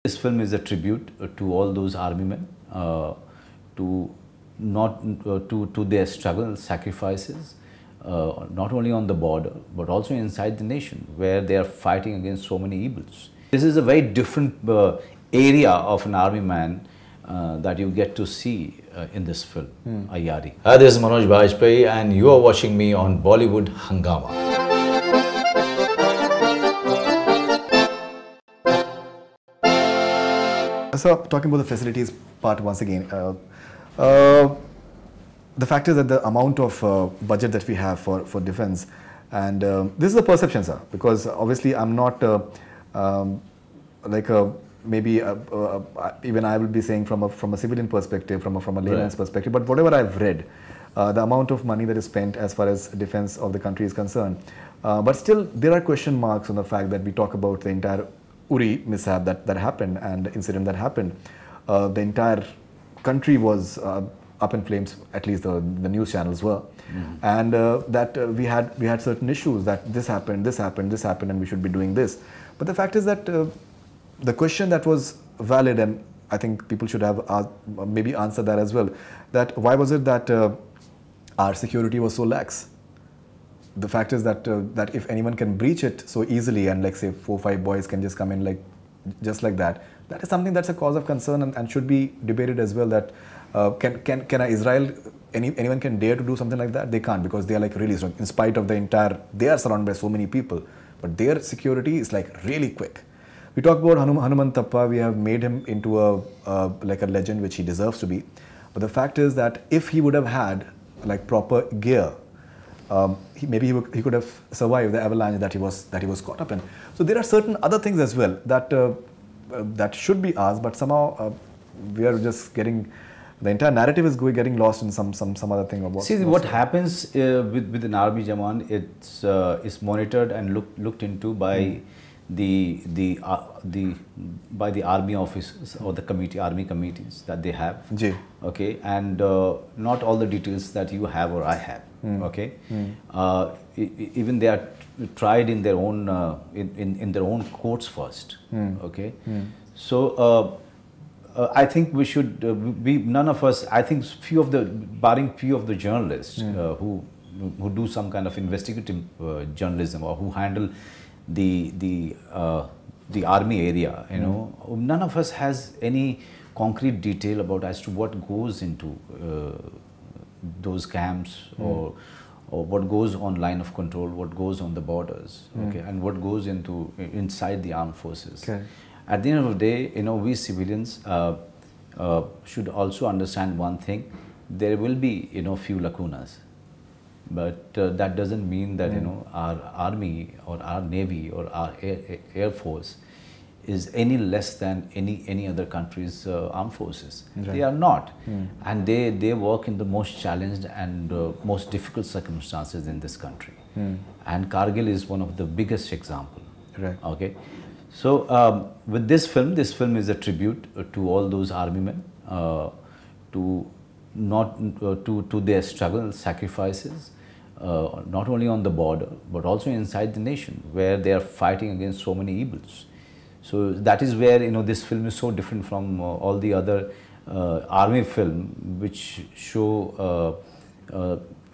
This film is a tribute to all those army men, to not to their struggle and sacrifices, not only on the border but also inside the nation, where they are fighting against so many evils. This is a very different area of an army man that you get to see in this film, Aiyaary. Hi, this is Manoj Bajpayee, and you are watching me on Bollywood Hungama. So, talking about the facilities part once again, the fact is that the amount of budget that we have for defense, and this is a perception, sir, because obviously I'm not maybe even I will be saying from a civilian perspective, from a layman's perspective, but whatever I've read, the amount of money that is spent as far as defense of the country is concerned, but still there are question marks on the fact that we talk about the entire Uri mishap that happened and incident that happened. The entire country was up in flames, at least the news channels were, and that we had certain issues that this happened, and we should be doing this. But the fact is that the question that was valid, and I think people should have maybe answered that as well, that why was it that our security was so lax? The fact is that that if anyone can breach it so easily, and like say 4 or 5 boys can just come in just like that, that is something that's a cause of concern and should be debated as well. That can Israel, anyone can dare to do something like that? They can't, because they are like really strong. In spite of the entire, they are surrounded by so many people, but their security is like really quick. We talk about Hanumantappa. We have made him into like a legend, which he deserves to be. But the fact is that if he would have had like proper gear, maybe he could have survived the avalanche that he was caught up in. So there are certain other things as well that that should be asked, but somehow we are just getting, the entire narrative is getting lost in some other thing about. See, what happens with an army Jawan, it's is monitored and looked into by the army officers or the army committees that they have. Okay, and not all the details that you have or I have. Okay, even they are tried in their own in their own courts first. Okay, so I think we should none of us. I think barring few of the journalists who do some kind of investigative journalism, or who handle the army area, you know, none of us has any concrete detail about as to what goes into those camps, or what goes on line of control, what goes on the borders, okay, and what goes inside the armed forces. Okay. At the end of the day, you know, we civilians should also understand one thing: there will be, you know, few lacunas, but that doesn't mean that you know, our army or our navy or our air force is any less than any other country's armed forces. Right. They are not, and they work in the most challenged and most difficult circumstances in this country. And Kargil is one of the biggest example. Right. Okay, so with this film is a tribute to all those army men, to their struggle and sacrifices, not only on the border but also inside the nation, where they are fighting against so many evils. So that is where, you know, this film is so different from all the other army film, which show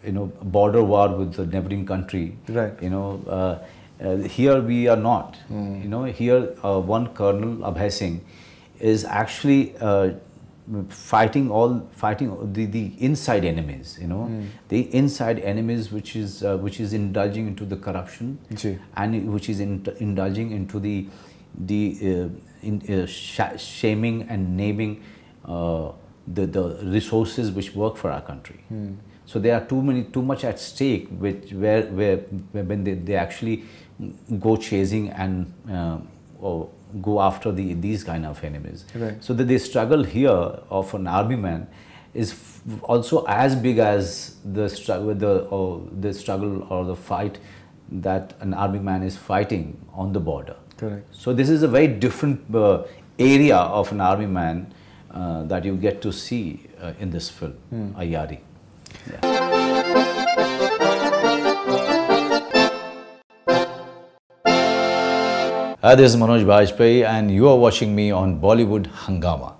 you know, border war with the neighboring country. Right. You know, here we are not. You know, here one Colonel Abhay Singh is actually fighting the inside enemies. You know, the inside enemies, which is indulging into the corruption, and which is indulging into the shaming and naming the resources which work for our country. So there are too much at stake, when they actually go chasing and or go after these kind of enemies. Right. So the struggle here of an army man is also as big as the struggle or the fight that an army man is fighting on the border. Correct. So this is a very different area of an army man that you get to see in this film, Aiyaary. Yeah. This is Manoj Bajpayee and you are watching me on Bollywood Hungama.